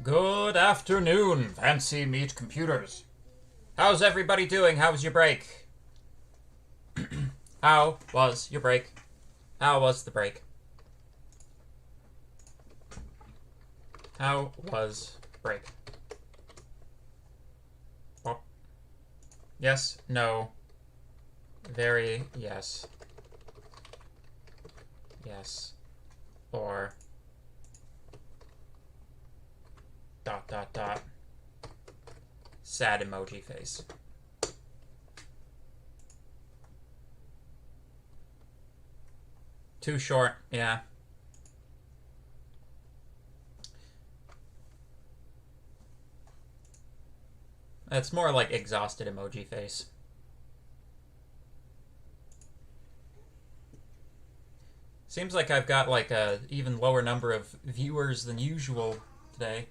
Good afternoon, Fancy Meat Computers. How's everybody doing? How was your break? How was your break? How was the break? How was break? Oh. Yes, no. Very yes. Yes. Or... ... sad emoji face. Too short, yeah. It's more like exhausted emoji face. Seems like I've got like a even lower number of viewers than usual today.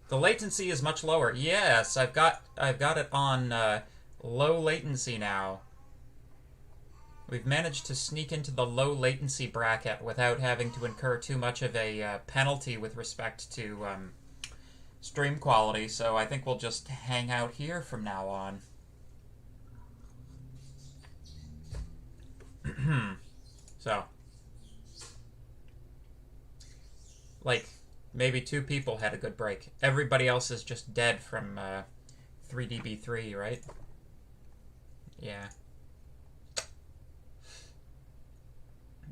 The latency is much lower. Yes, I've got it on low latency now. We've managed to sneak into the low latency bracket without having to incur too much of a penalty with respect to stream quality, so I think we'll just hang out here from now on. So, like, maybe 2 people had a good break. Everybody else is just dead from 3DB3, right? Yeah.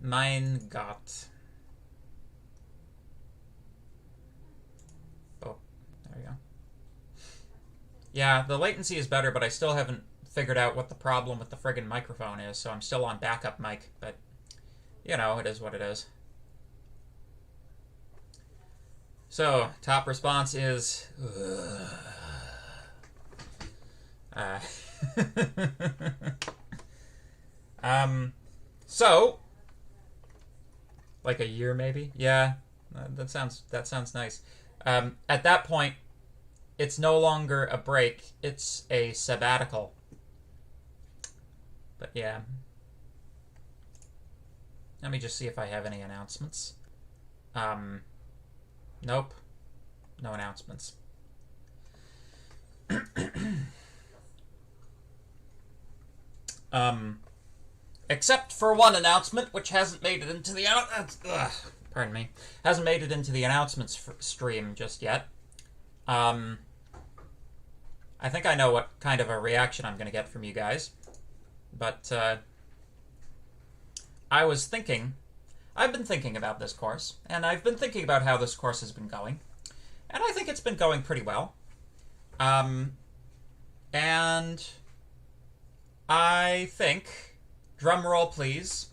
Mein Gott. Oh, there we go. Yeah, the latency is better, but I still haven't figured out what the problem with the friggin' microphone is, so I'm still on backup mic, but, you know, it is what it is. So, top response is... so... like a year, maybe? Yeah, that sounds nice. At that point, it's no longer a break, it's a sabbatical. But yeah. Let me just see if I have any announcements. Nope. No announcements. Except for one announcement, which hasn't made it into the pardon me, hasn't made it into the announcements stream just yet. I think I know what kind of a reaction I'm going to get from you guys, but I was thinking. I've been thinking about this course, and I've been thinking about how this course has been going, and I think it's been going pretty well. And I think, drum roll please,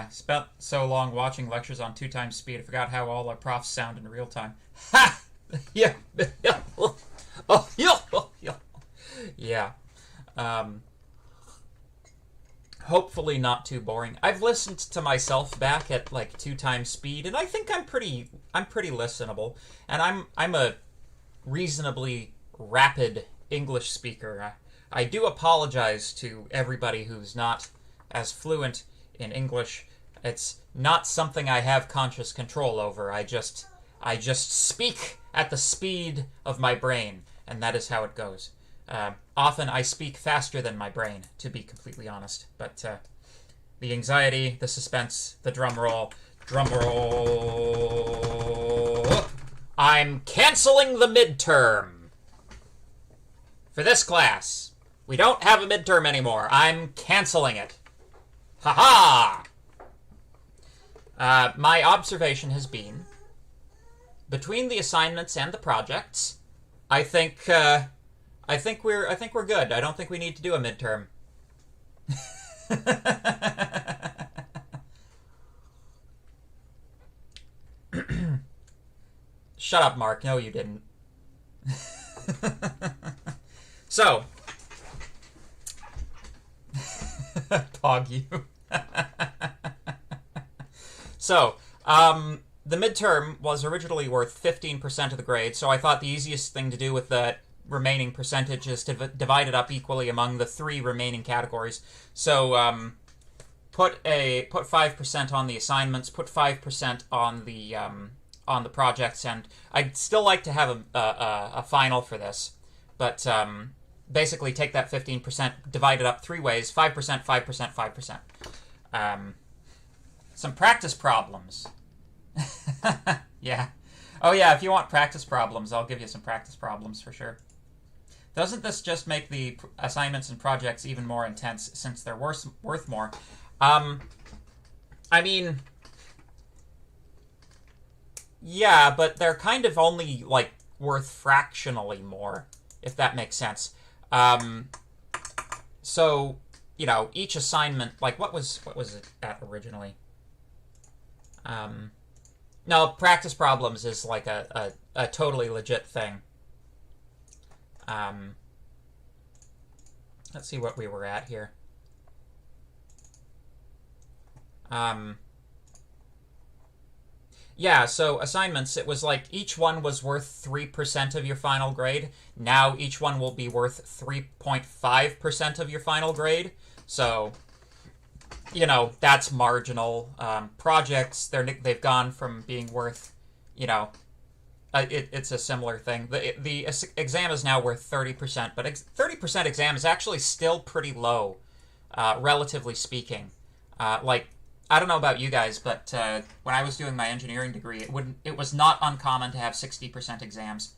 spent so long watching lectures on 2 times speed, I forgot how all our profs sound in real time. Ha! Yeah. Oh, yeah. Hopefully not too boring. I've listened to myself back at like 2 times speed, and I think I'm pretty listenable. And I'm a reasonably rapid English speaker. I do apologize to everybody who's not as fluent in English. It's not something I have conscious control over. I just speak at the speed of my brain, and that is how it goes. Often I speak faster than my brain, to be completely honest. But the anxiety, the suspense, the drum roll. I'm canceling the midterm for this class. We don't have a midterm anymore. I'm canceling it. Ha-ha! My observation has been, between the assignments and the projects, I think I think we're good. I don't think we need to do a midterm. Shut up, Mark. No, you didn't. So, pog you. So, the midterm was originally worth 15% of the grade, so I thought the easiest thing to do with the remaining percentage is to divide it up equally among the 3 remaining categories. So, put 5% on the assignments, put 5% on the projects, and I'd still like to have a final for this, but basically take that 15%, divide it up 3 ways: 5%, 5%, 5%. Some practice problems. Yeah. Oh yeah, if you want practice problems, I'll give you some practice problems for sure. Doesn't this just make the assignments and projects even more intense since they're worth more? I mean, yeah, but they're kind of only, like, worth fractionally more, if that makes sense. So, you know, each assignment, like, what was it at originally? No, practice problems is like a totally legit thing. Let's see what we were at here. Yeah, so assignments, it was like each one was worth 3% of your final grade. Now each one will be worth 3.5% of your final grade. So, you know, that's marginal. Projects, they've gone from being worth, you know, it's a similar thing. The exam is now worth 30%, but 30% exam is actually still pretty low, relatively speaking. Like, I don't know about you guys, but when I was doing my engineering degree, it was not uncommon to have 60% exams.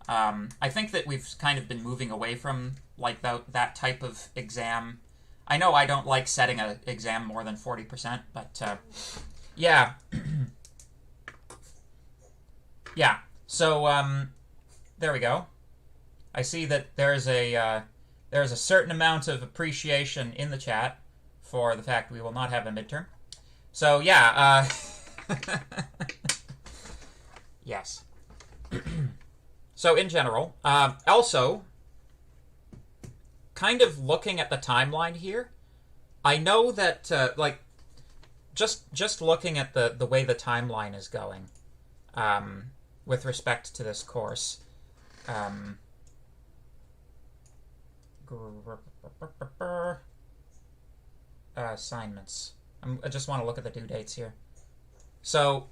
I think that we've kind of been moving away from like that type of exam. I know I don't like setting an exam more than 40%, but yeah. Yeah, so there we go. I see that there's a certain amount of appreciation in the chat for the fact we will not have a midterm. So yeah, yes. So in general, also, kind of looking at the timeline here, I know that like just looking at the way the timeline is going, with respect to this course, assignments. I just want to look at the due dates here. So,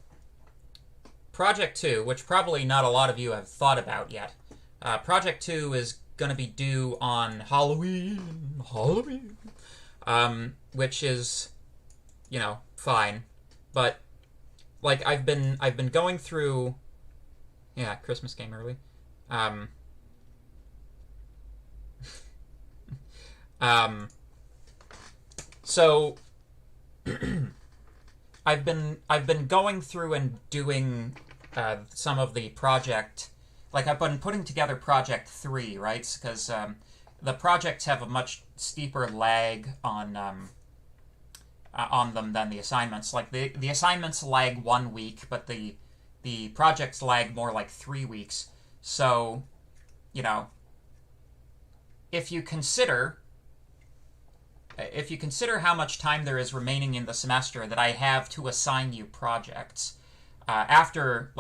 Project 2, which probably not a lot of you have thought about yet. Project 2 is going to be due on Halloween, which is, you know, fine. But, like, I've been going through, yeah, Christmas came early. So I've been going through and doing some of the project, like I've been putting together Project 3, right? Because the projects have a much steeper lag on them than the assignments. Like the assignments lag 1 week, but the projects lag more like 3 weeks. So, you know, if you consider how much time there is remaining in the semester that I have to assign you projects after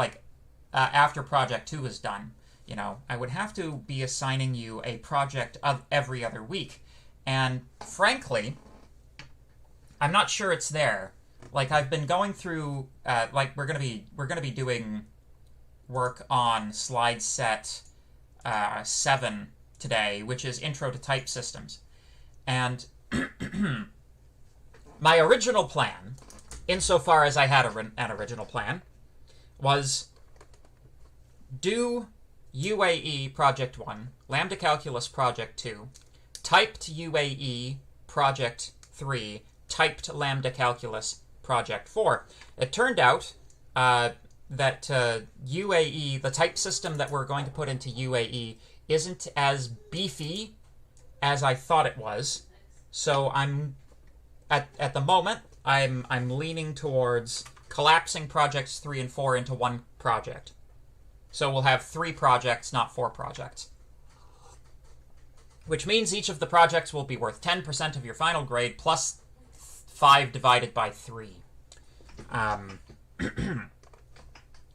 Project 2 is done, you know, I would have to be assigning you a project of every other week. And frankly, I'm not sure it's there. Like, I've been going through, like, we're gonna be doing work on slide set 7 today, which is Intro to Type Systems. And my original plan, insofar as I had an original plan, was do UAE Project 1, Lambda Calculus Project 2, typed UAE Project 3, typed Lambda Calculus Project 4. It turned out the UAE, the type system that we're going to put into UAE, isn't as beefy as I thought it was. So I'm at the moment I'm leaning towards collapsing projects 3 and 4 into one project. So we'll have 3 projects, not 4 projects. Which means each of the projects will be worth 10% of your final grade plus 5 divided by 3.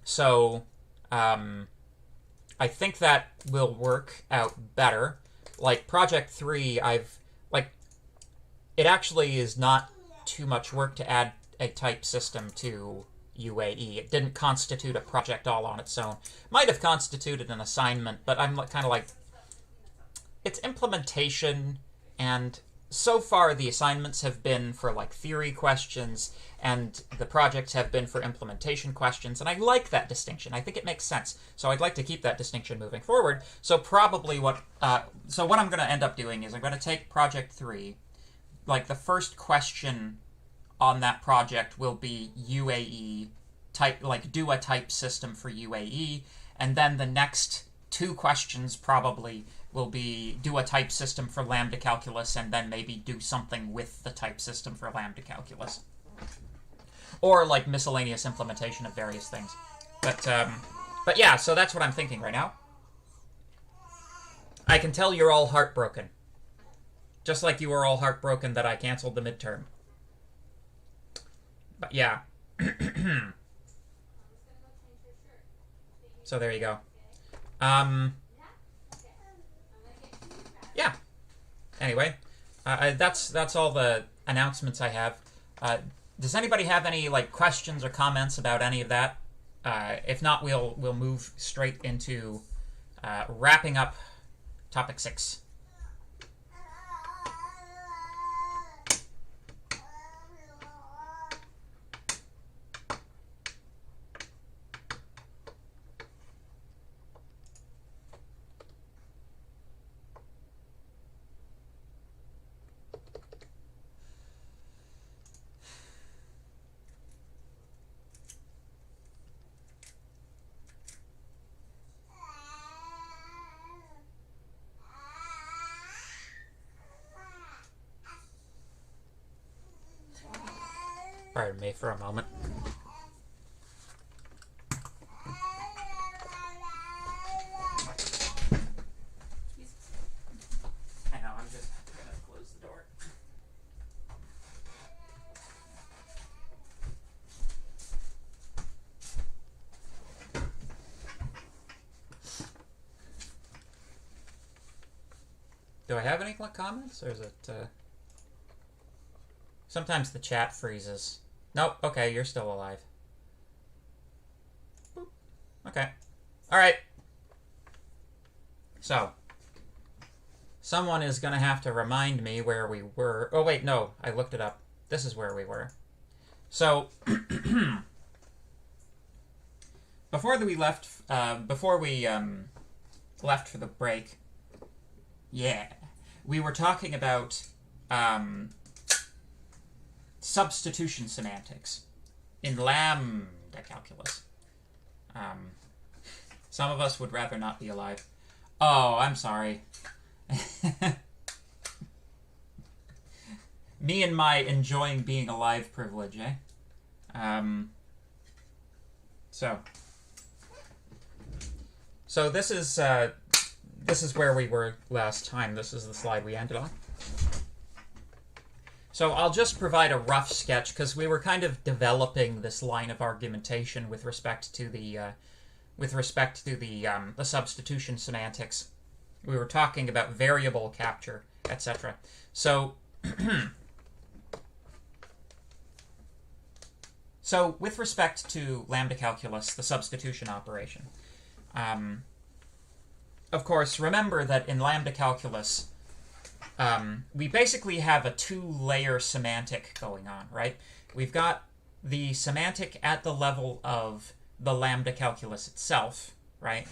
So I think that will work out better. Like project 3, it actually is not too much work to add a type system to UAE. It didn't constitute a project all on its own. Might have constituted an assignment, but I'm kind of like, it's implementation, and so far the assignments have been for like theory questions, and the projects have been for implementation questions, and I like that distinction. I think it makes sense. So I'd like to keep that distinction moving forward. So probably what I'm going to end up doing is I'm going to take project 3, like the first question on that project will be UAE type, like do a type system for UAE, and then the next 2 questions probably will be do a type system for lambda calculus, and then maybe do something with the type system for lambda calculus, or like miscellaneous implementation of various things. But yeah, so that's what I'm thinking right now. I can tell you're all heartbroken. Just like you were all heartbroken that I canceled the midterm. But yeah. So there you go. Yeah. Anyway, that's all the announcements I have. Does anybody have any like questions or comments about any of that? If not, we'll move straight into wrapping up topic 6. Pardon me for a moment. I know, I'm just gonna close the door. Do I have any comments, or is it, Sometimes the chat freezes. Nope, okay, you're still alive. Boop. Okay. Alright. So, someone is going to have to remind me where we were. Oh, wait, no, I looked it up. This is where we were. So, before we left for the break, yeah, we were talking about substitution semantics in lambda calculus. Some of us would rather not be alive. Oh, I'm sorry. Me and my enjoying being alive privilege, eh? So this is where we were last time. This is the slide we ended on. So I'll just provide a rough sketch, because we were kind of developing this line of argumentation with respect to the substitution semantics. We were talking about variable capture, etc. So, so with respect to lambda calculus, the substitution operation, of course, remember that in lambda calculus, we basically have a 2-layer semantic going on, right? We've got the semantic at the level of the lambda calculus itself, right?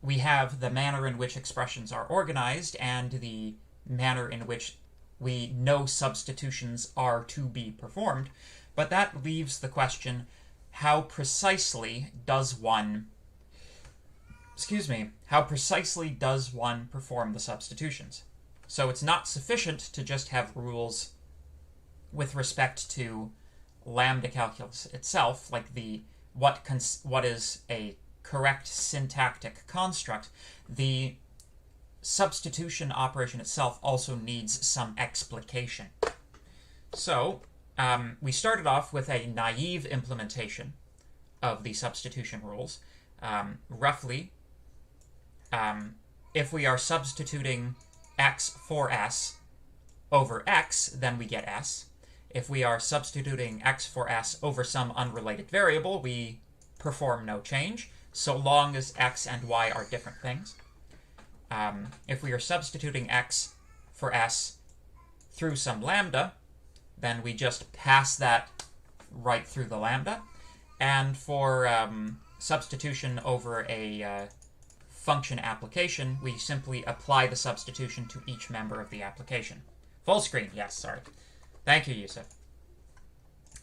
We have the manner in which expressions are organized and the manner in which we know substitutions are to be performed. But that leaves the question, how precisely does one how precisely does one perform the substitutions? So it's not sufficient to just have rules with respect to lambda calculus itself, like what is a correct syntactic construct. The substitution operation itself also needs some explication. So we started off with a naive implementation of the substitution rules. Roughly, if we are substituting x for s over x, then we get s. If we are substituting x for s over some unrelated variable, we perform no change, so long as x and y are different things. If we are substituting x for s through some lambda, then we just pass that right through the lambda. And for substitution over a function application, we simply apply the substitution to each member of the application. Full screen, yes, sorry. Thank you, Yusuf.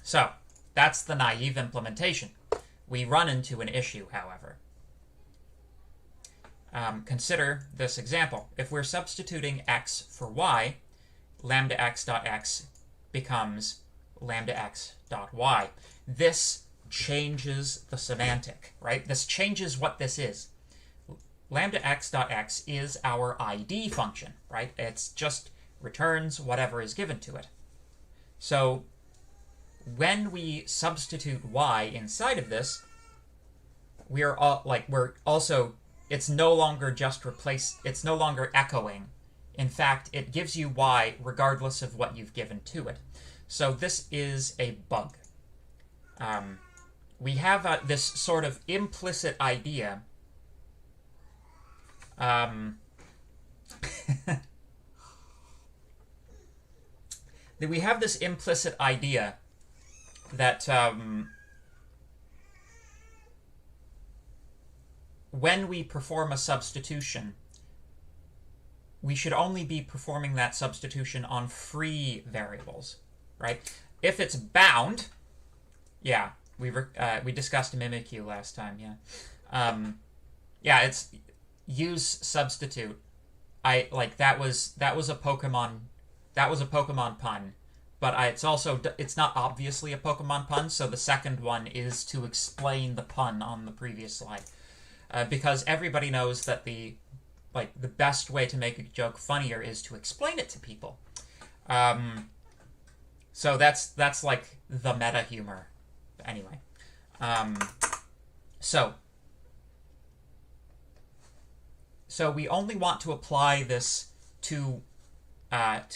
So, that's the naive implementation. We run into an issue, however. Consider this example. If we're substituting x for y, lambda x dot x becomes lambda x dot y. This changes the semantic, right? This changes what this is. Lambda x dot x is our ID function, right? It's just returns whatever is given to it. So when we substitute y inside of this, we're also, it's no longer just it's no longer echoing. In fact, it gives you y regardless of what you've given to it. So this is a bug. We have this sort of implicit idea. That we have this implicit idea that when we perform a substitution, we should only be performing that substitution on free variables, right? If it's bound, yeah, we discussed mimikyu last time, yeah. Yeah, it's use substitute. That was a Pokemon pun, but it's not obviously a Pokemon pun, so the second one is to explain the pun on the previous slide. Because everybody knows that the best way to make a joke funnier is to explain it to people. So that's like the meta humor. Anyway, so we only want to apply this to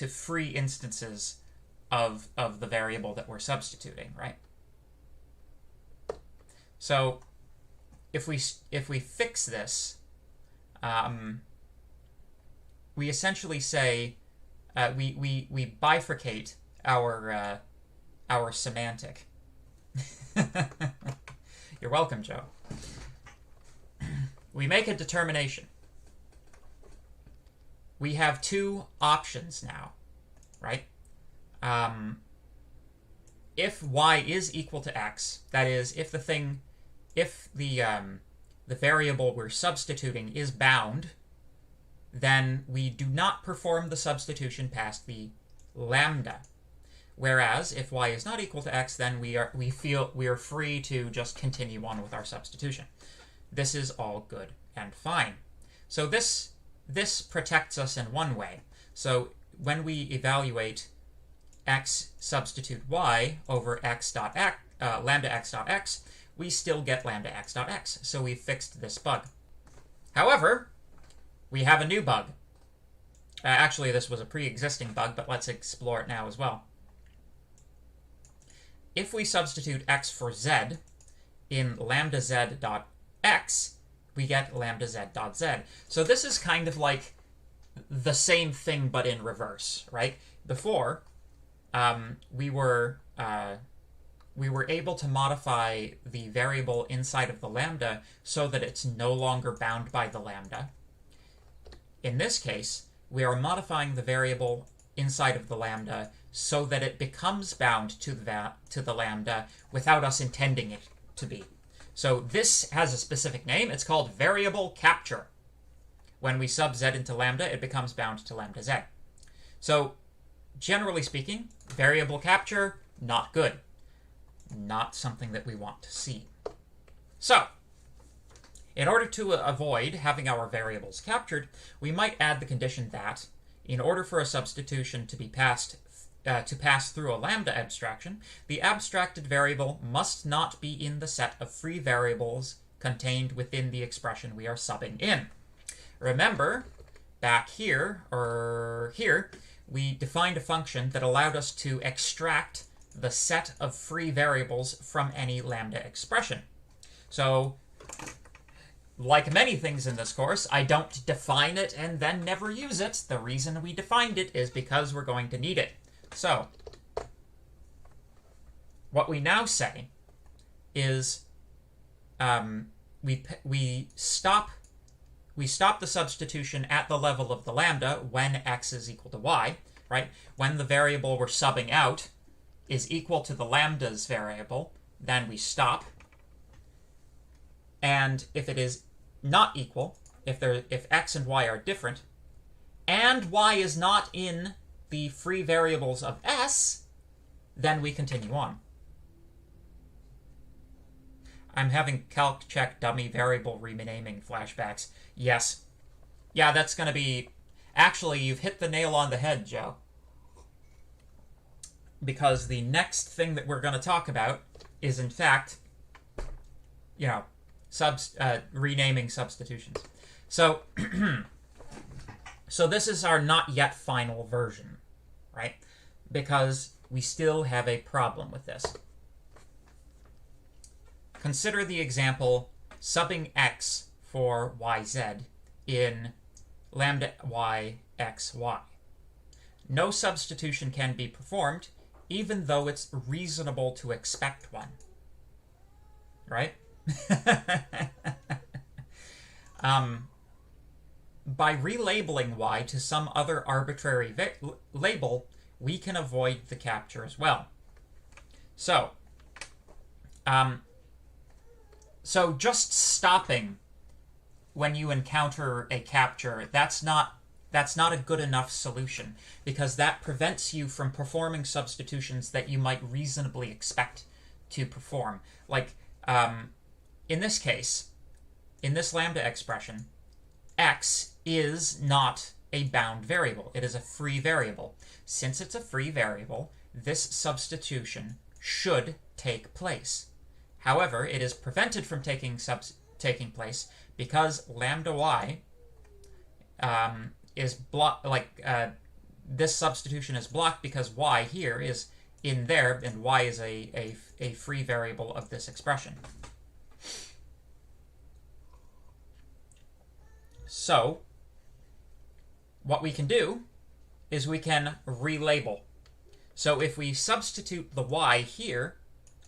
free instances of the variable that we're substituting, right? So if we fix this, we essentially say we bifurcate our semantic. You're welcome, Joe. We make a determination. We have two options now, right? If y is equal to x, that is, if the variable we're substituting is bound, then we do not perform the substitution past the lambda. Whereas if y is not equal to x, then we are free to just continue on with our substitution. This is all good and fine. So this protects us in one way. So when we evaluate x substitute y over lambda x dot x, we still get lambda x dot x. So we fixed this bug. However, we have a new bug. Actually, this was a pre-existing bug, but let's explore it now as well. If we substitute x for z in lambda z dot x, we get lambda z dot z. So this is kind of like the same thing but in reverse, right? Before, we were able to modify the variable inside of the lambda so that it's no longer bound by the lambda. In this case, we are modifying the variable inside of the lambda so that it becomes bound to the lambda without us intending it to be. So this has a specific name. It's called variable capture. When we sub z into lambda, it becomes bound to lambda z. So generally speaking, variable capture, not good. Not something that we want to see. So in order to avoid having our variables captured, we might add the condition that in order for a substitution to be pass through a lambda abstraction, the abstracted variable must not be in the set of free variables contained within the expression we are subbing in. Remember, back here, or here, we defined a function that allowed us to extract the set of free variables from any lambda expression. So, like many things in this course, I don't define it and then never use it. The reason we defined it is because we're going to need it. So, what we now say is we stop the substitution at the level of the lambda when x is equal to y, right? When the variable we're subbing out is equal to the lambda's variable, then we stop. And if it is not equal, if x and y are different, and y is not in the free variables of S, then we continue on. I'm having calc check dummy variable renaming flashbacks. Yes. Yeah, that's going to be... Actually, you've hit the nail on the head, Joe. Because the next thing that we're going to talk about is, in fact, you know, renaming substitutions. So, so this is our not yet final version, right? Because we still have a problem with this. Consider the example subbing x for yz in lambda y x y. No substitution can be performed, even though it's reasonable to expect one. Right? By relabeling y to some other arbitrary label, we can avoid the capture as well. So, so just stopping when you encounter a capture, that's not a good enough solution, because that prevents you from performing substitutions that you might reasonably expect to perform. Like, in this case, in this lambda expression, x is not a bound variable. It is a free variable. Since it's a free variable, this substitution should take place. However, it is prevented from taking place because lambda y is blocked. This substitution is blocked because y here is in there, and y is a free variable of this expression. So, what we can do is we can relabel. So if we substitute the y here,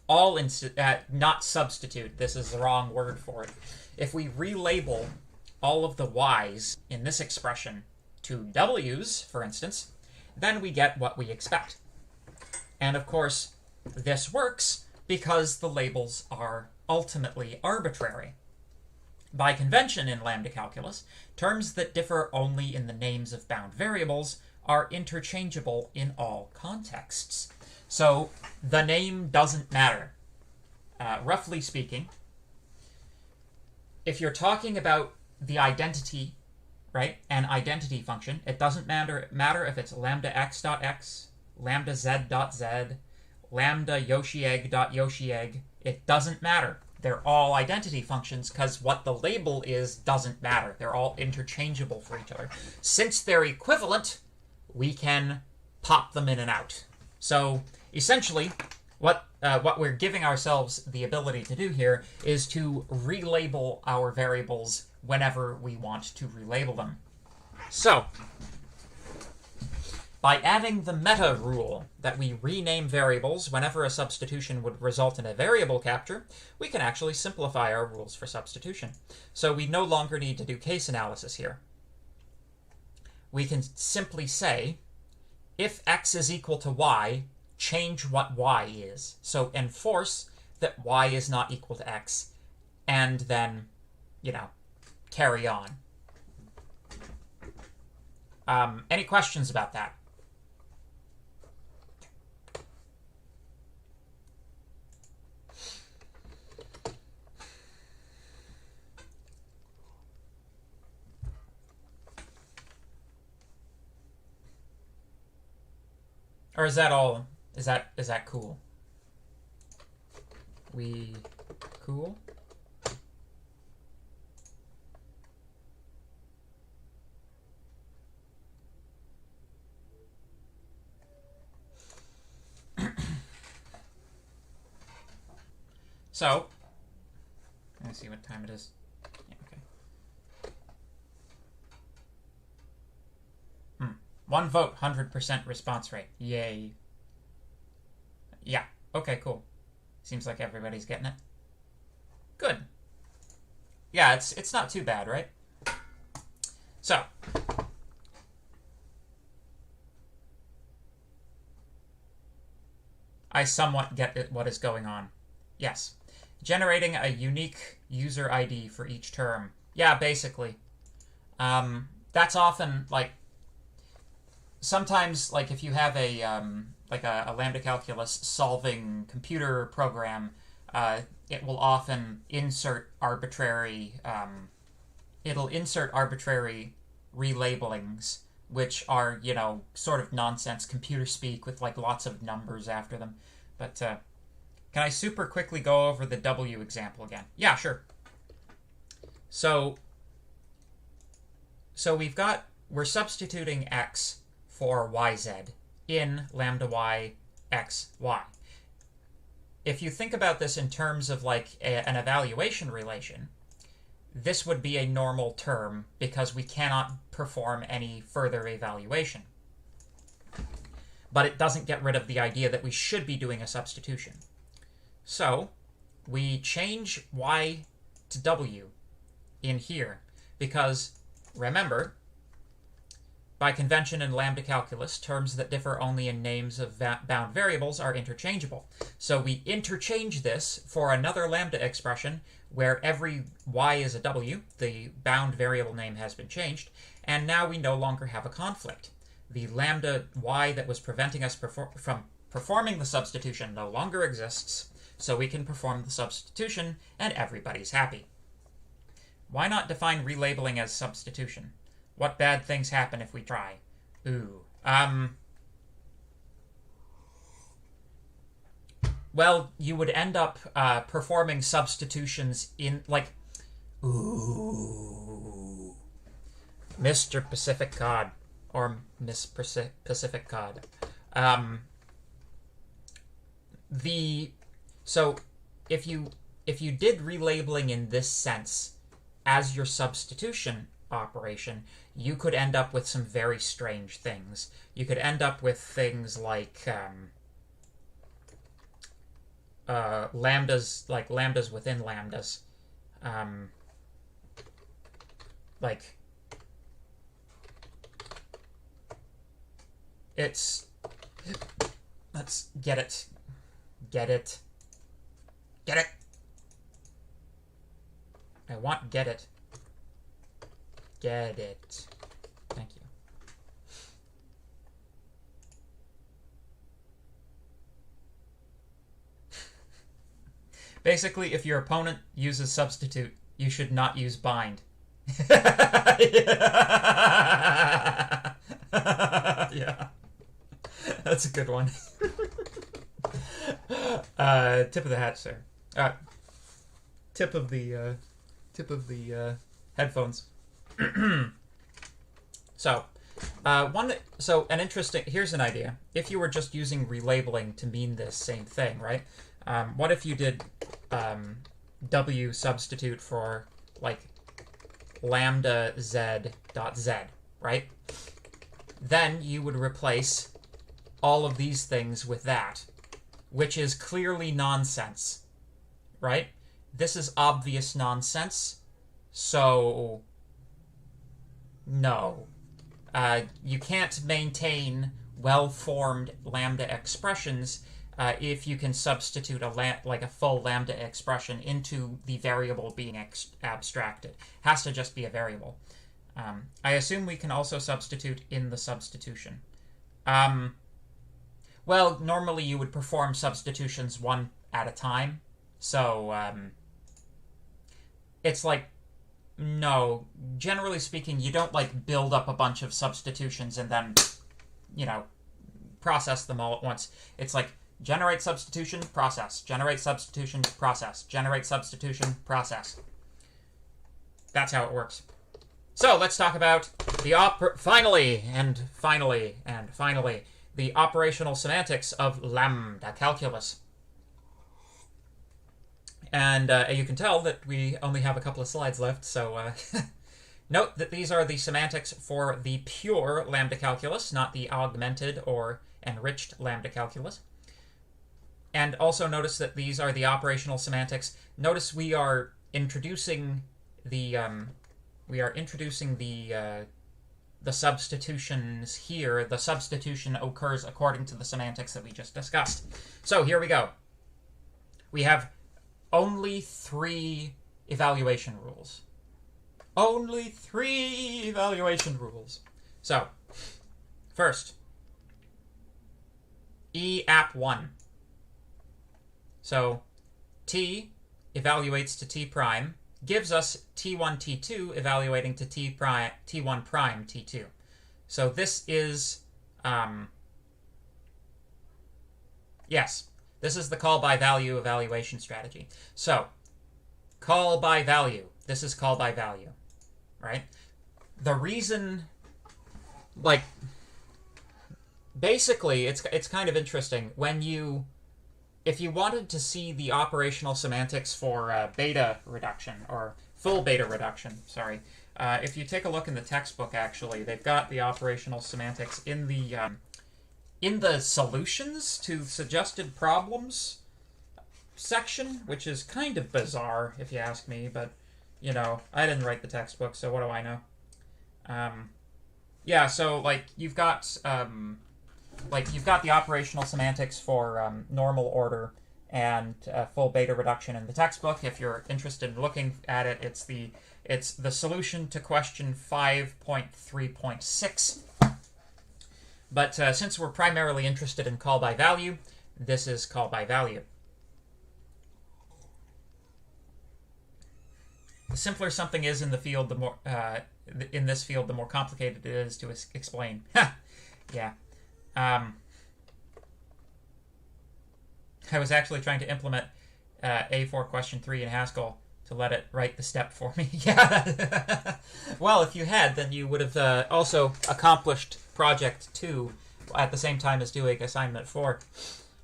not substitute, this is the wrong word for it. If we relabel all of the y's in this expression to w's, for instance, then we get what we expect. And of course, this works because the labels are ultimately arbitrary. By convention in lambda calculus, terms that differ only in the names of bound variables are interchangeable in all contexts. So the name doesn't matter. Roughly speaking, if you're talking about the identity, right, an identity function, it doesn't matter if it's lambda x.x, lambda z.z, lambda yoshiegg.yoshiegg. It doesn't matter. They're all identity functions because what the label is doesn't matter. They're all interchangeable for each other. Since they're equivalent, we can pop them in and out. So essentially, what we're giving ourselves the ability to do here is to relabel our variables whenever we want to relabel them. So, by adding the meta rule that we rename variables whenever a substitution would result in a variable capture, we can actually simplify our rules for substitution. So we no longer need to do case analysis here. We can simply say, if x is equal to y, change what y is. So enforce that y is not equal to x, and then, you know, carry on. Any questions about that? Or is that all? Is that cool? We cool? So, let me see what time it is. Yeah, okay. 1 vote, 100% response rate. Yay. Yeah, okay, cool. Seems like everybody's getting it. Good. Yeah, it's not too bad, right? So, I somewhat get what is going on. Yes. Generating a unique user ID for each term. Yeah, basically. That's often, like, sometimes, like, if you have a lambda calculus solving computer program, it will often insert arbitrary, relabelings, which are, you know, sort of nonsense computer speak with, like, lots of numbers after them. But, can I super quickly go over the W example again? Yeah, sure. So we're substituting x for yz in lambda y x y. If you think about this in terms of like an evaluation relation, this would be a normal term because we cannot perform any further evaluation. But it doesn't get rid of the idea that we should be doing a substitution. So we change y to w in here because, remember, by convention in lambda calculus, terms that differ only in names of bound variables are interchangeable. So we interchange this for another lambda expression where every y is a w, the bound variable name has been changed, and now we no longer have a conflict. The lambda y that was preventing us from performing the substitution no longer exists, so we can perform the substitution and everybody's happy. Why not define relabeling as substitution? What bad things happen if we try? Ooh. Well, you would end up performing substitutions in, like... Ooh. Mr. Pacific Cod. Or Miss Pacific Cod. So, if you did relabeling in this sense as your substitution operation, you could end up with some very strange things. You could end up with things like lambdas, like lambdas within lambdas. Like, it's... Let's get it. Get it. Get it! I want get it. Get it. Thank you. Basically, if your opponent uses substitute, you should not use bind. Yeah. That's a good one. Tip of the hat, sir. Tip of the headphones. So, an interesting, here's an idea. If you were just using relabeling to mean this same thing, right? What if you did W substitute for, like, lambda z dot z, right? Then you would replace all of these things with that, which is clearly nonsense, right? This is obvious nonsense, so no. You can't maintain well-formed lambda expressions if you can substitute like a full lambda expression into the variable being abstracted. Has to just be a variable. I assume we can also substitute in the substitution. Well, normally you would perform substitutions one at a time. So, it's like, no, generally speaking, you don't, like, build up a bunch of substitutions and then, you know, process them all at once. It's like, generate substitution, process. Generate substitution, process. Generate substitution, process. That's how it works. So, let's talk about the finally, the operational semantics of lambda calculus. And you can tell that we only have a couple of slides left, so note that these are the semantics for the pure lambda calculus, not the augmented or enriched lambda calculus. And also notice that these are the operational semantics. Notice we are introducing the the substitutions here. The substitution occurs according to the semantics that we just discussed. So here we go. We have only 3 evaluation rules. Only 3 evaluation rules. So, first, EAP1. So, T evaluates to T prime, gives us T1, T2 evaluating to T prime, T1 prime, T2. So this is, yes, this is the call by value evaluation strategy. So, call by value. This is call by value, right? The reason, like, basically, it's kind of interesting. If you wanted to see the operational semantics for beta reduction, or full beta reduction, sorry, if you take a look in the textbook, actually, they've got the operational semantics in the solutions to suggested problems section, which is kind of bizarre, if you ask me, but, you know, I didn't write the textbook, so what do I know? Yeah, so, like, you've got the operational semantics for normal order and full beta reduction in the textbook. If you're interested in looking at it, it's the solution to question 5.3.6. But since we're primarily interested in call by value, this is call by value. The simpler something is in the field, the more in this field, the more complicated it is to explain. Yeah. I was actually trying to implement A4 question 3 in Haskell to let it write the step for me. Yeah. Well, if you had, then you would have also accomplished project 2 at the same time as doing assignment 4.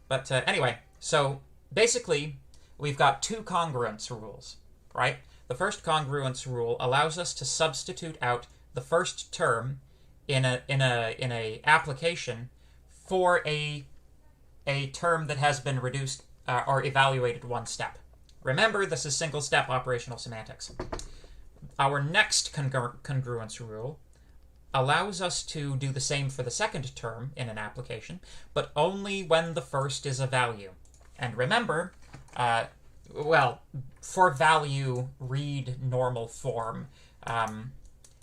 But anyway, so basically, we've got 2 congruence rules, right? The first congruence rule allows us to substitute out the first term in a application for a term that has been reduced or evaluated 1 step. Remember, this is single-step operational semantics. Our next congruence rule allows us to do the same for the second term in an application, but only when the first is a value. And remember, well, for value, read normal form.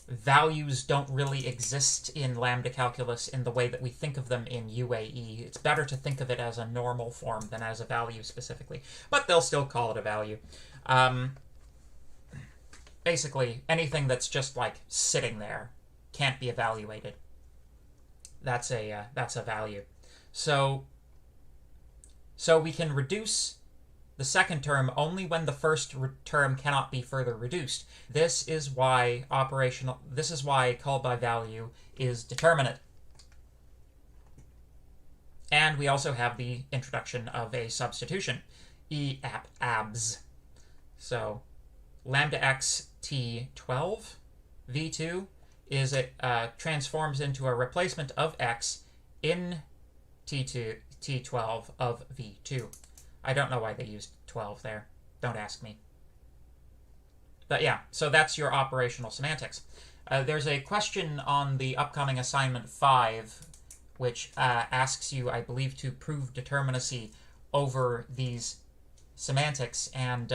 Values don't really exist in lambda calculus in the way that we think of them in UAE. It's better to think of it as a normal form than as a value specifically, but they'll still call it a value. Basically, anything that's just like sitting there can't be evaluated. That's a value. So we can reduce the second term only when the first term cannot be further reduced. This is why call by value is determinate. And we also have the introduction of a substitution, EAP-ABS. So lambda x t12 v2 is transforms into a replacement of x in t12 of v2. I don't know why they used 12 there. Don't ask me. But yeah, so that's your operational semantics. There's a question on the upcoming assignment 5 which asks you, I believe, to prove determinacy over these semantics, and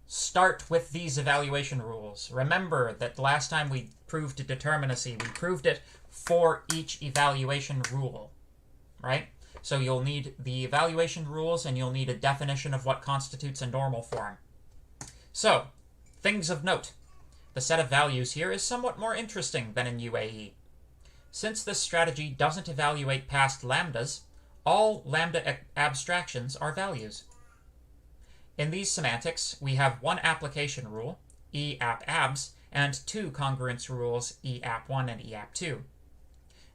start with these evaluation rules. Remember that last time we proved determinacy, we proved it for each evaluation rule, right? So you'll need the evaluation rules, and you'll need a definition of what constitutes a normal form. So, things of note. The set of values here is somewhat more interesting than in UAE. Since this strategy doesn't evaluate past lambdas, all lambda abstractions are values. In these semantics, we have one application rule, EAP-ABS, and two congruence rules, EAP1 and EAP2.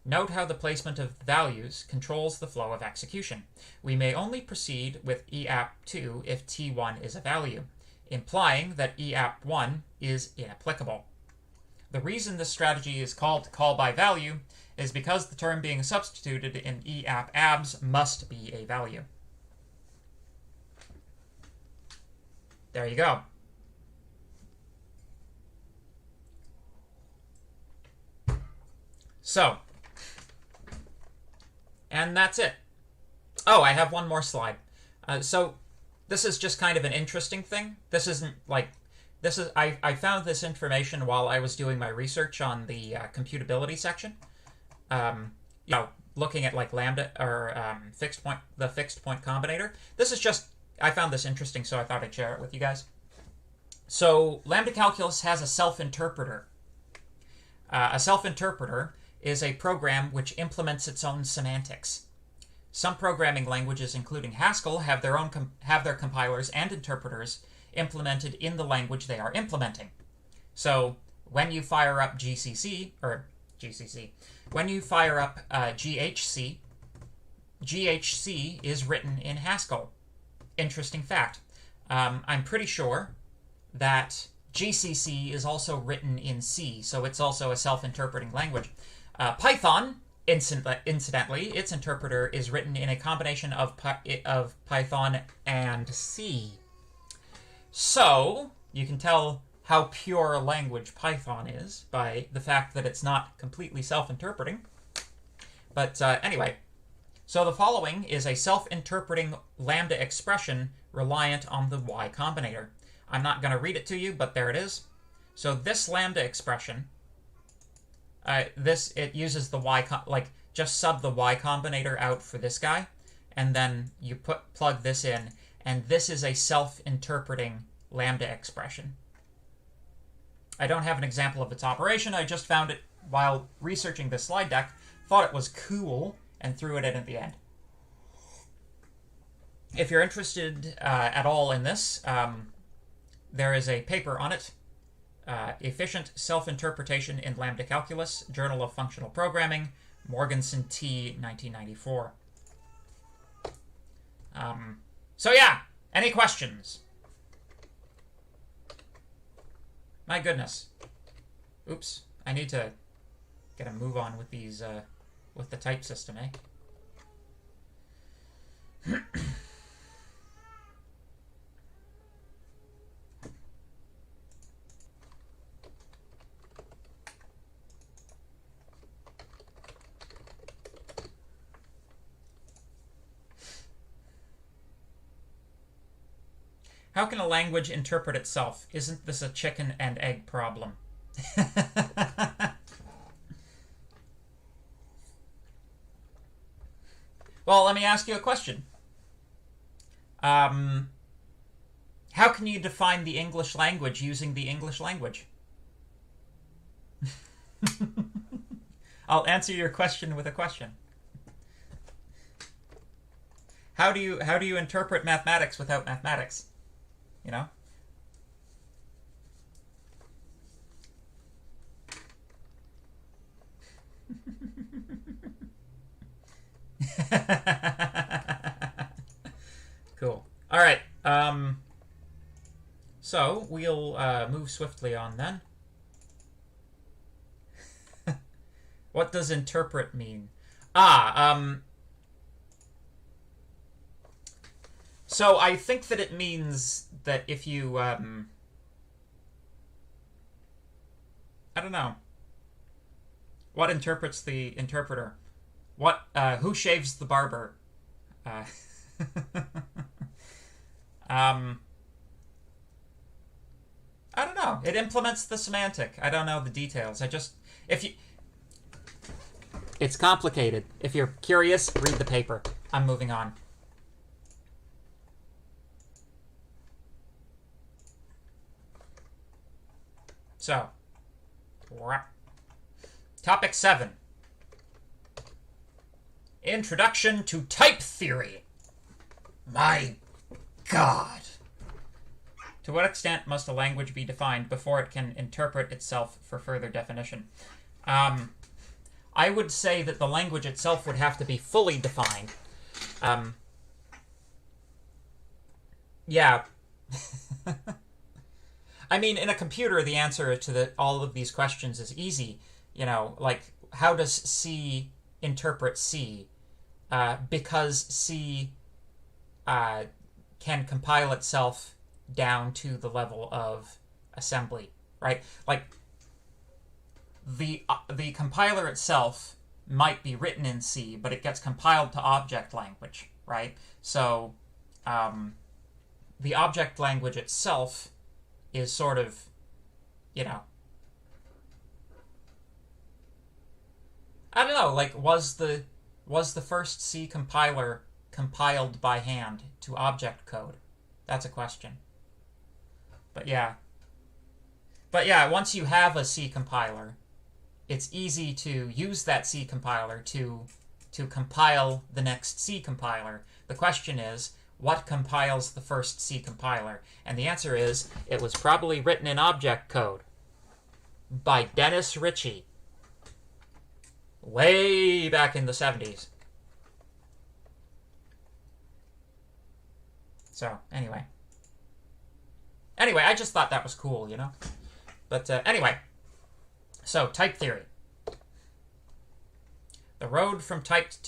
Note how the placement of values controls the flow of execution. We may only proceed with EAP2 if T1 is a value, implying that EAP1 is inapplicable. The reason this strategy is called call by value is because the term being substituted in EAP-ABS must be a value. There you go. So, and that's it. Oh, I have one more slide. So, this is just kind of an interesting thing. This isn't like, this is, I found this information while I was doing my research on the computability section. You know, looking at like lambda or the fixed point combinator. This is just, I found this interesting, so I thought I'd share it with you guys. So, lambda calculus has a self-interpreter. A self-interpreter is a program which implements its own semantics. Some programming languages, including Haskell, have their compilers and interpreters implemented in the language they are implementing. So, when you fire up when you fire up GHC, GHC is written in Haskell. Interesting fact. I'm pretty sure that GCC is also written in C, so it's also a self-interpreting language. Python, incidentally, its interpreter is written in a combination of Python and C. So, you can tell how pure a language Python is by the fact that it's not completely self-interpreting. But anyway, so the following is a self-interpreting lambda expression reliant on the Y Combinator. I'm not going to read it to you, but there it is. So this lambda expression, it uses the Y, just sub the Y Combinator out for this guy, and then you plug this in, and this is a self-interpreting lambda expression. I don't have an example of its operation. I just found it while researching this slide deck, thought it was cool, and threw it in at the end. If you're interested at all in this, there is a paper on it, Efficient Self-Interpretation in Lambda Calculus, Journal of Functional Programming, Morganson T, 1994. So yeah, any questions? My goodness. Oops, I need to get a move on with these, with the type system, eh? How can a language interpret itself? Isn't this a chicken and egg problem? Well, let me ask you a question. How can you define the English language using the English language? I'll answer your question with a question. How do you interpret mathematics without mathematics? You know? Cool. All right. So we'll move swiftly on then. What does interpret mean? So I think that it means that if you, I don't know. What interprets the interpreter? What? Who shaves the barber? Uh, um, I don't know. It implements the semantic. I don't know the details. If you, it's complicated. If you're curious, read the paper. I'm moving on. So, topic 7. Introduction to type theory. My God. To what extent must a language be defined before it can interpret itself for further definition? I would say that the language itself would have to be fully defined. Yeah. I mean, in a computer, the answer to all of these questions is easy. You know, like, how does C interpret C? Because C can compile itself down to the level of assembly, right? Like, the compiler itself might be written in C, but it gets compiled to object language, right? So, the object language itself is sort of, you know, I don't know, like, was the first C compiler compiled by hand to object code? That's a question. But yeah, once you have a C compiler, it's easy to use that C compiler to compile the next C compiler. The question is, what compiles the first C compiler? And the answer is, it was probably written in object code by Dennis Ritchie way back in the 70s. So, anyway, I just thought that was cool, you know? But anyway, so type theory. The road from unttyped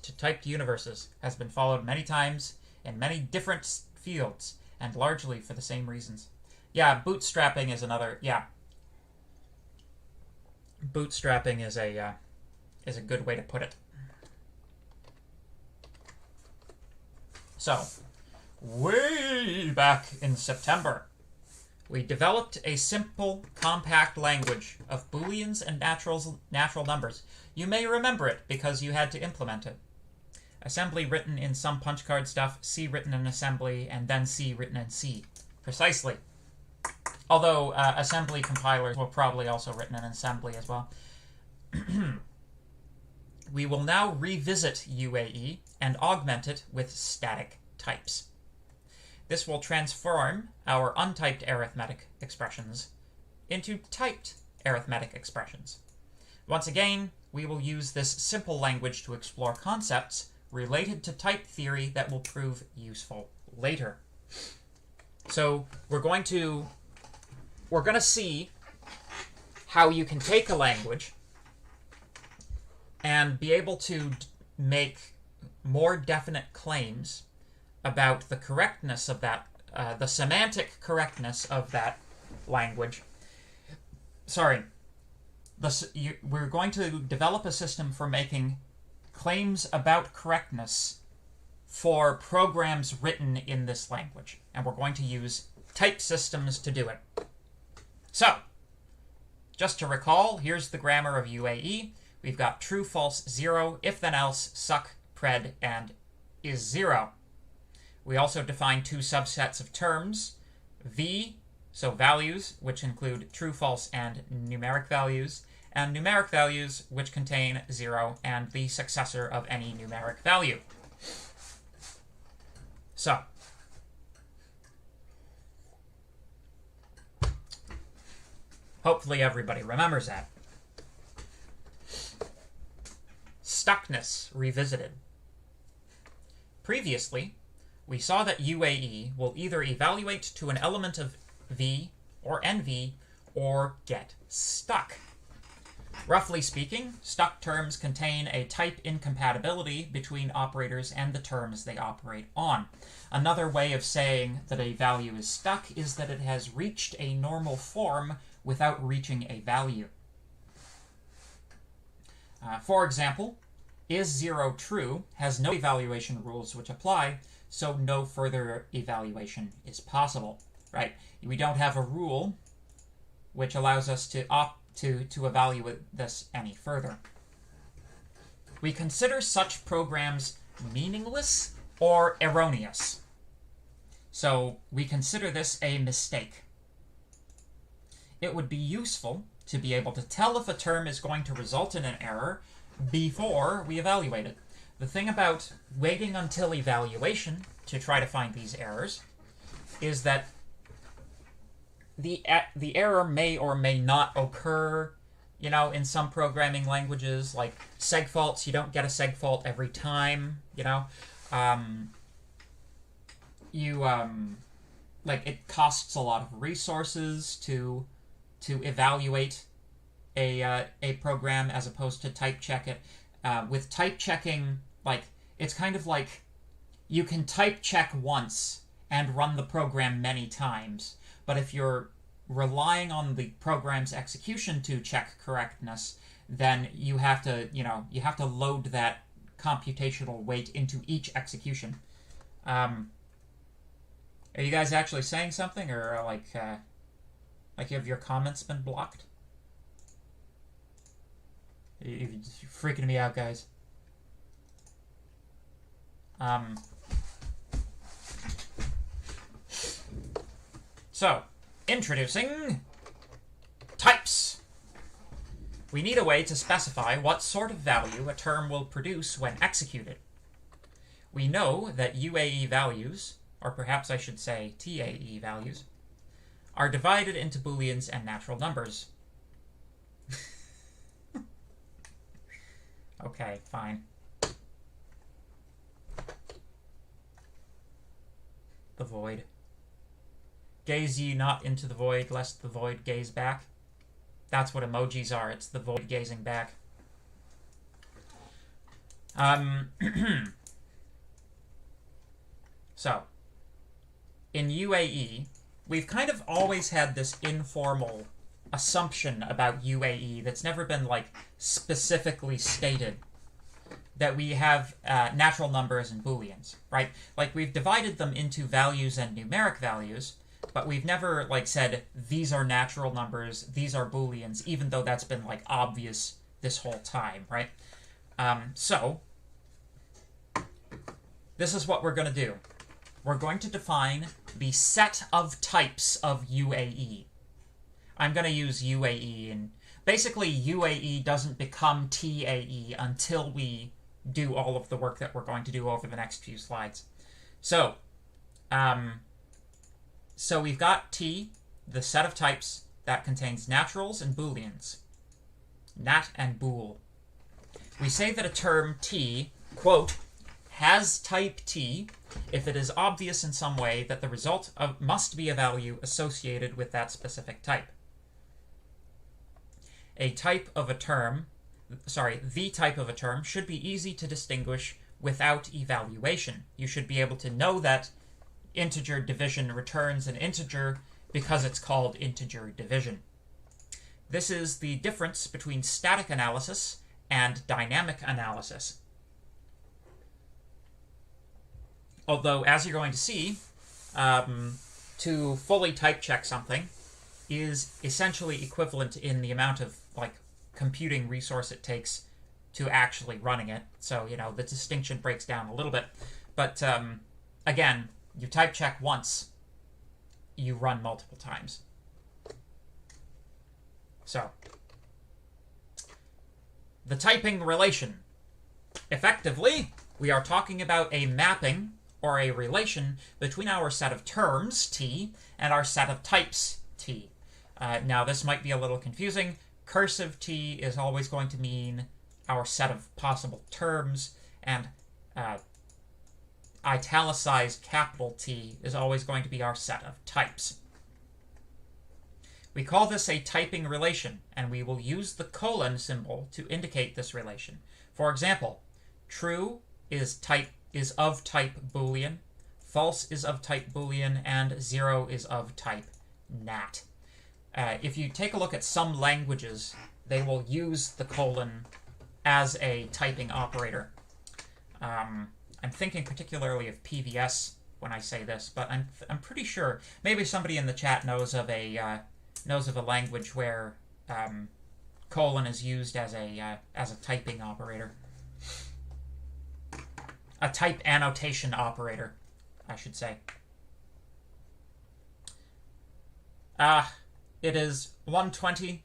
to typed universes has been followed many times in many different fields, and largely for the same reasons. Yeah, bootstrapping is another. Yeah, bootstrapping is a good way to put it. So, way back in September, we developed a simple, compact language of Booleans and natural numbers. You may remember it because you had to implement it. Assembly written in some punch card stuff, C written in assembly, and then C written in C. Precisely. Although assembly compilers were probably also written in assembly as well. We will now revisit UAE and augment it with static types. This will transform our untyped arithmetic expressions into typed arithmetic expressions. Once again, we will use this simple language to explore concepts related to type theory that will prove useful later. So we're going to see how you can take a language and be able to make more definite claims about the correctness of that, the semantic correctness of that language. Sorry. We're going to develop a system for making claims about correctness for programs written in this language. And we're going to use type systems to do it. So, just to recall, here's the grammar of UAE. We've got true, false, 0, if then else, suck, pred, and is 0. We also define two subsets of terms, V, so values, which include true, false, and numeric values, and numeric values, which contain 0 and the successor of any numeric value. So, hopefully everybody remembers that. Stuckness revisited. Previously, we saw that UAE will either evaluate to an element of V or NV or get stuck. Roughly speaking, stuck terms contain a type incompatibility between operators and the terms they operate on. Another way of saying that a value is stuck is that it has reached a normal form without reaching a value. For example, is 0 true has no evaluation rules which apply, so no further evaluation is possible, right? We don't have a rule which allows us to evaluate this any further. We consider such programs meaningless or erroneous. So we consider this a mistake. It would be useful to be able to tell if a term is going to result in an error before we evaluate it. The thing about waiting until evaluation to try to find these errors is that the error may or may not occur, you know, in some programming languages, like segfaults. You don't get a segfault every time, you know. Like, it costs a lot of resources to evaluate a program as opposed to type check it. With type checking, like, it's kind of like you can type check once and run the program many times, but if you're relying on the program's execution to check correctness, then you have to, you know, you have to load that computational weight into each execution. Are you guys actually saying something, or like have your comments been blocked? You're freaking me out, guys. So, introducing types. We need a way to specify what sort of value a term will produce when executed. We know that UAE values, or perhaps I should say TAE values, are divided into Booleans and natural numbers. Okay, fine. The void. Gaze ye not into the void, lest the void gaze back. That's what emojis are. It's the void gazing back. So, in UAE, we've kind of always had this informal assumption about UAE that's never been, like, specifically stated, that we have natural numbers and Booleans, right? Like, we've divided them into values and numeric values, but we've never, like, said, these are natural numbers, these are Booleans, even though that's been, like, obvious this whole time, right? So, this is what we're going to do. We're going to define the set of types of UAE. I'm going to use UAE, and basically UAE doesn't become TAE until we do all of the work that we're going to do over the next few slides. So, so we've got T, the set of types that contains naturals and Booleans. Nat and bool. We say that a term T, quote, has type T if it is obvious in some way that the result must be a value associated with that specific type. The type of a term should be easy to distinguish without evaluation. You should be able to know that integer division returns an integer because it's called integer division. This is the difference between static analysis and dynamic analysis. Although, as you're going to see, to fully type check something is essentially equivalent in the amount of, like, computing resource it takes to actually running it. So, you know, the distinction breaks down a little bit. But, again, you type check once, you run multiple times. So, the typing relation. Effectively, we are talking about a mapping or a relation between our set of terms, T, and our set of types, T. Now, this might be a little confusing. Cursive T is always going to mean our set of possible terms, and italicized capital T is always going to be our set of types. We call this a typing relation, and we will use the colon symbol to indicate this relation. For example, true is of type Boolean, false is of type Boolean, and 0 is of type nat. If you take a look at some languages, they will use the colon as a typing operator. I'm thinking particularly of PVS when I say this, but I'm pretty sure maybe somebody in the chat knows of a language where colon is used as a typing operator, a type annotation operator, I should say. It is 1:20.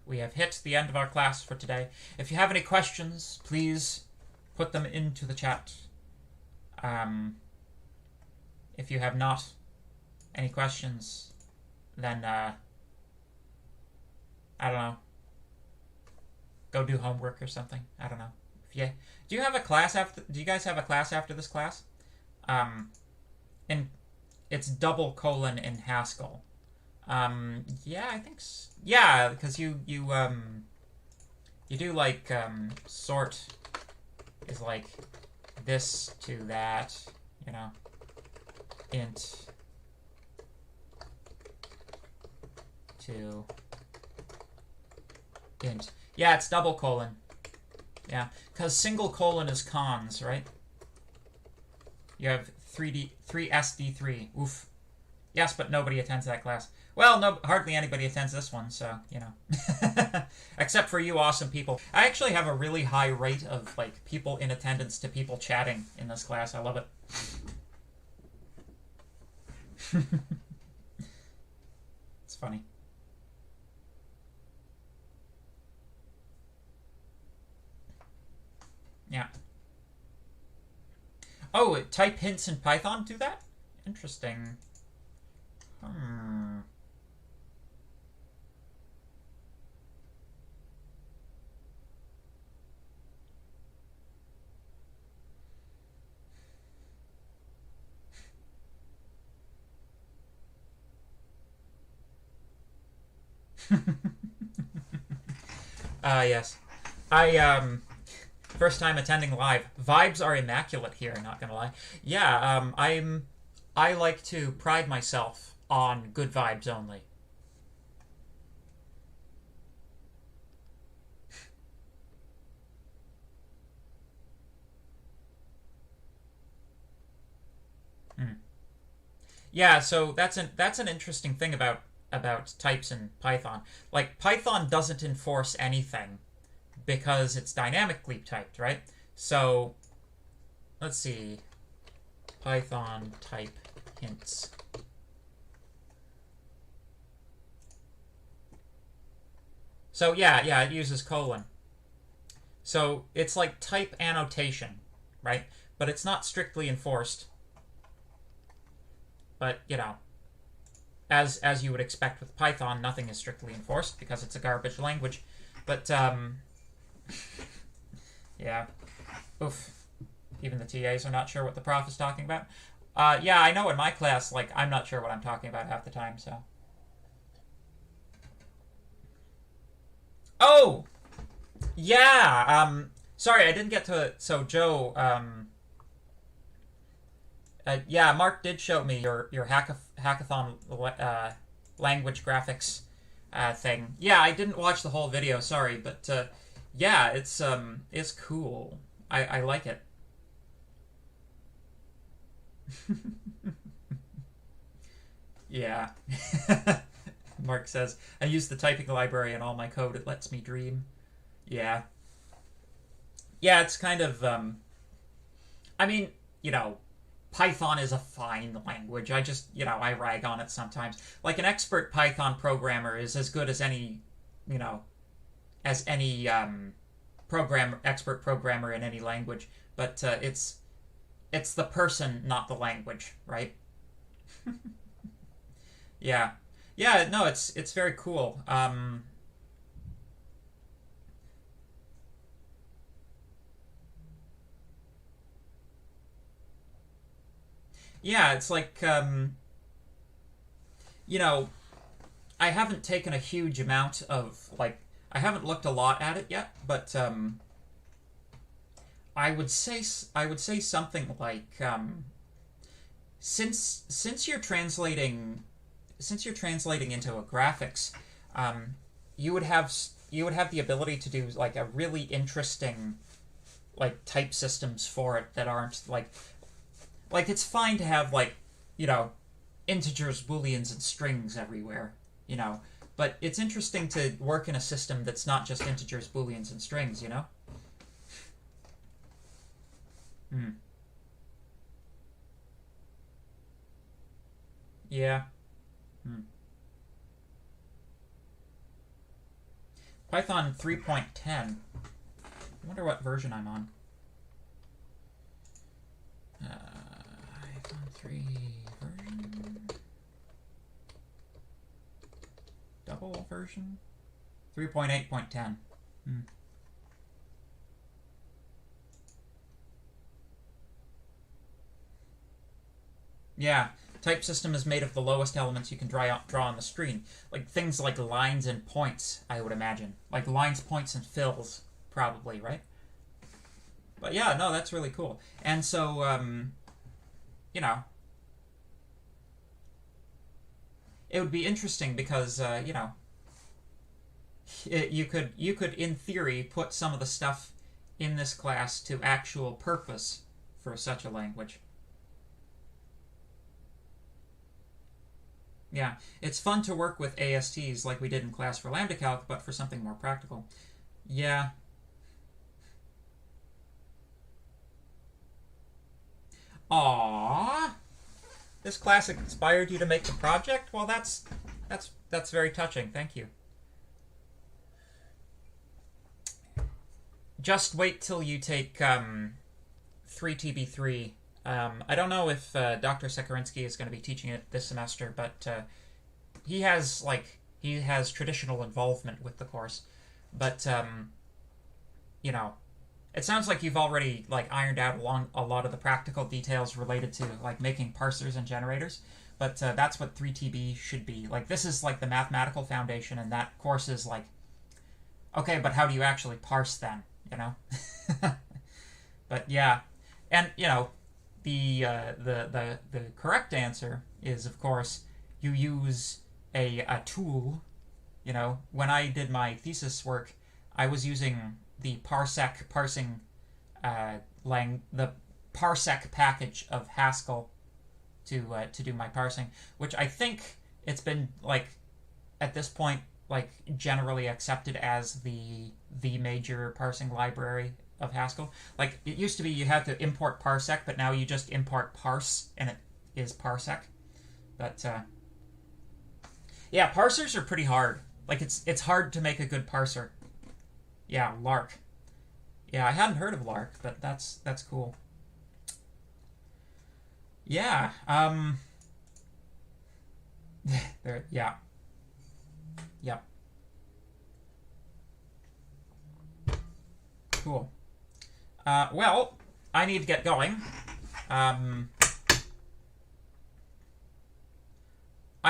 We have hit the end of our class for today. If you have any questions, please put them into the chat. If you have not any questions, then I don't know. Go do homework or something. I don't know. Do you have a class after? Do you guys have a class after this class? And it's double colon in Haskell. Yeah, I think yeah, because you do like sort is like this to that, you know, int to int. Yeah, it's double colon. Yeah, because single colon is cons, right? You have 3SD3. Oof. Yes, but nobody attends that class. Well, no, hardly anybody attends this one, so, you know. Except for you awesome people. I actually have a really high rate of, like, people in attendance to people chatting in this class. I love it. It's funny. Yeah. Oh, type hints in Python do that? Interesting. Yes. First time attending live. Vibes are immaculate here, not gonna lie. Yeah, I like to pride myself on good vibes only. Yeah, so that's an interesting thing about types in Python. Like, Python doesn't enforce anything because it's dynamically typed, right? So let's see. Python type hints. So yeah, it uses colon. So it's like type annotation, right? But it's not strictly enforced. But, you know, as you would expect with Python, nothing is strictly enforced because it's a garbage language. But, yeah. Oof. Even the TAs are not sure what the prof is talking about. Yeah, I know in my class, like, I'm not sure what I'm talking about half the time, so. Oh! Yeah, sorry, I didn't get to, so Joe, yeah, Mark did show me your hackathon language graphics thing. Yeah, I didn't watch the whole video, sorry, but yeah, it's cool. I like it. Yeah. Mark says, I use the typing library in all my code. It lets me dream. Yeah. Yeah, it's kind of, I mean, you know, Python is a fine language. I just, you know, I rag on it sometimes. Like, an expert Python programmer is as good as any, you know, as any expert programmer in any language. But it's the person, not the language, right? Yeah. Yeah, no, it's very cool. Yeah, it's like, you know, I haven't taken a huge amount of, like, I haven't looked a lot at it yet, but I would say something like, since you're translating into a graphics, you would have you would have the ability to do like a really interesting like type systems for it that aren't like it's fine to have like, you know, integers, booleans, and strings everywhere, you know, but it's interesting to work in a system that's not just integers, booleans, and strings, you know? Yeah. Python 3.10. I wonder what version I'm on. Python 3 version? Double version? 3.8.10. Yeah, type system is made of the lowest elements you can draw on the screen. Like things like lines and points, I would imagine. Like lines, points, and fills, probably, right? But yeah, no, that's really cool. And so, you know, it would be interesting because, you know, you could in theory put some of the stuff in this class to actual purpose for such a language. Yeah, it's fun to work with ASTs like we did in class for Lambda Calc, but for something more practical. Yeah. Aww. This class inspired you to make the project? Well, that's very touching. Thank you. Just wait till you take 3TB3. I don't know if Dr. Sekerinsky is going to be teaching it this semester, but he has traditional involvement with the course. But you know, it sounds like you've already like ironed out a lot of the practical details related to like making parsers and generators. But that's what 3TB should be. Like this is like the mathematical foundation, and that course is like, okay, but how do you actually parse then? You know. But yeah, and you know. The correct answer is, of course, you use a tool. You know, when I did my thesis work, I was using the Parsec parsing the Parsec package of Haskell to do my parsing, which I think it's been like at this point like generally accepted as the major parsing library of Haskell. Like it used to be you had to import parsec, but now you just import parse and it is parsec. But yeah, parsers are pretty hard. Like it's hard to make a good parser. Yeah, Lark. Yeah, I hadn't heard of Lark, but that's cool. Yeah. There. Yeah. Yep. Cool. Well, I need to get going. I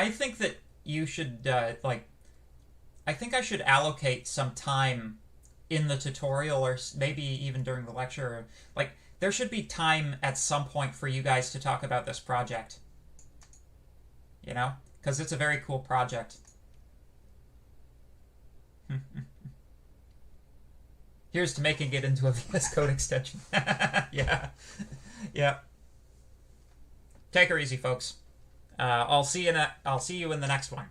think that you should, like, I think I should allocate some time in the tutorial or maybe even during the lecture. Like, there should be time at some point for you guys to talk about this project. You know? Because it's a very cool project. Here's to making it into a VS Code extension. Yeah. Yeah. Take her easy, folks. I'll see you in the next one.